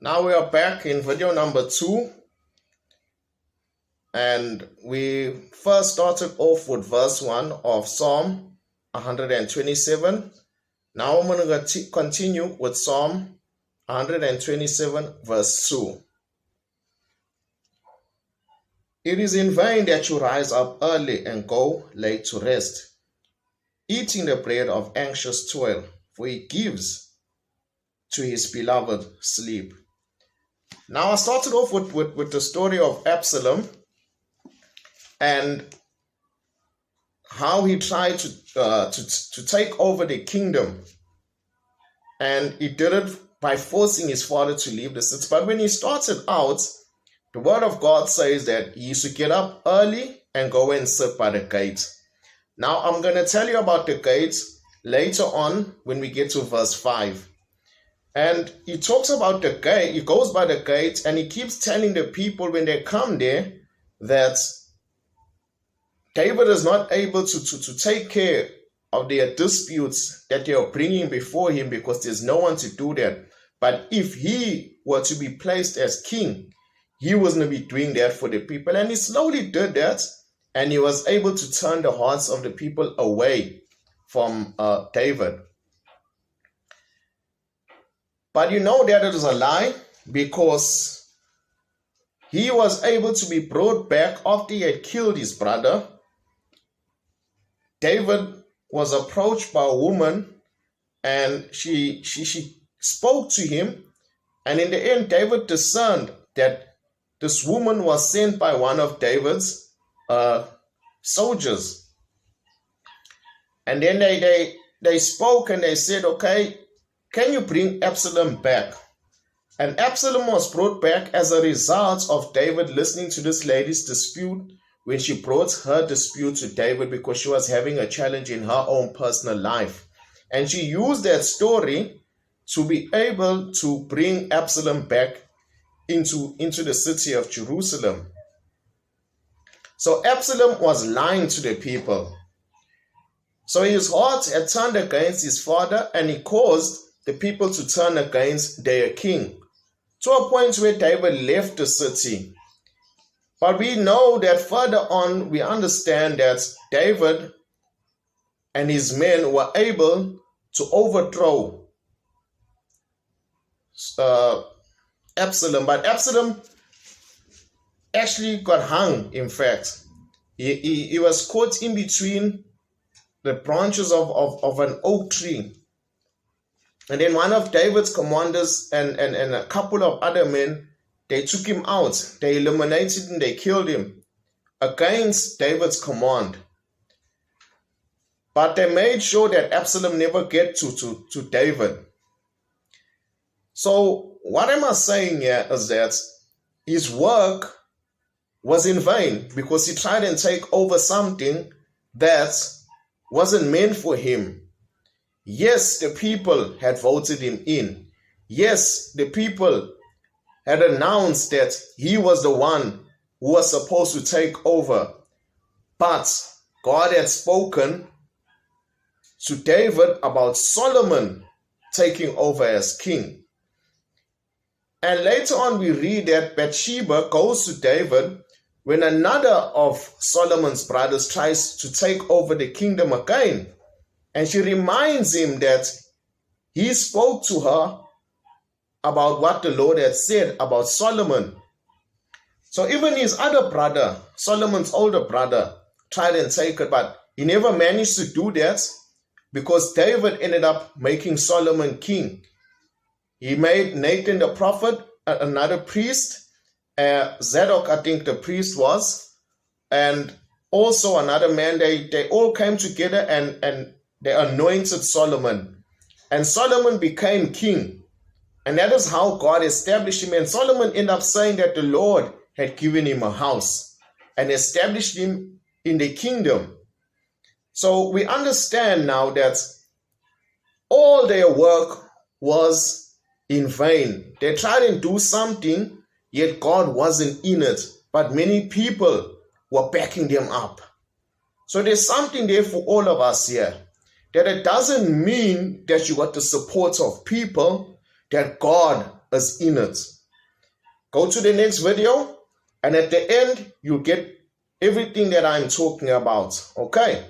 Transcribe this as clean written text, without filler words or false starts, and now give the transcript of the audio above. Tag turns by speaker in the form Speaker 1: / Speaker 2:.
Speaker 1: Now we are back in video number 2, and we first started off with verse 1 of Psalm 127. Now I'm going to continue with Psalm 127 verse 2. It is in vain that you rise up early and go late to rest, eating the bread of anxious toil, for he gives to his beloved sleep. Now I started off with the story of Absalom and how he tried to take over the kingdom, and he did it by forcing his father to leave the city. But when he started out, the word of God says that he used to get up early and go and sit by the gate. Now I'm going to tell you about the gate later on when we get to verse 5. And he talks about the gate, he goes by the gate, and he keeps telling the people when they come there that David is not able to take care of their disputes that they are bringing before him because there's no one to do that. But if he were to be placed as king, he was going to be doing that for the people. And he slowly did that, and he was able to turn the hearts of the people away from David. But you know that it is a lie, because he was able to be brought back after he had killed his brother. David was approached by a woman, and she spoke to him. And in the end, David discerned that this woman was sent by one of David's soldiers. And then they spoke and they said, okay, can you bring Absalom back? And Absalom was brought back as a result of David listening to this lady's dispute when she brought her dispute to David because she was having a challenge in her own personal life. And she used that story to be able to bring Absalom back into the city of Jerusalem. So Absalom was lying to the people. So his heart had turned against his father, and he caused the people to turn against their king, to a point where David left the city. But we know that further on, we understand that David and his men were able to overthrow Absalom. But Absalom actually got hung, in fact. He was caught in between the branches of an oak tree. And then one of David's commanders and a couple of other men, they took him out. They eliminated him, they killed him against David's command. But they made sure that Absalom never get to David. So what am I saying here is that his work was in vain because he tried and take over something that wasn't meant for him. Yes, the people had voted him in. Yes, the people had announced that he was the one who was supposed to take over. But God had spoken to David about Solomon taking over as king. And later on we read that Bathsheba goes to David when another of Solomon's brothers tries to take over the kingdom again. And she reminds him that he spoke to her about what the Lord had said about Solomon. So even his other brother, Solomon's older brother, tried and take it, but he never managed to do that because David ended up making Solomon king. He made Nathan the prophet, another priest, Zadok, I think the priest was, and also another man. They all came together and they anointed Solomon. And Solomon became king. And that is how God established him. And Solomon ended up saying that the Lord had given him a house and established him in the kingdom. So we understand now that all their work was in vain. They tried and do something, yet God wasn't in it. But many people were backing them up. So there's something there for all of us here. That it doesn't mean that you got the support of people, that God is in it. Go to the next video, and at the end, you'll get everything that I'm talking about. Okay?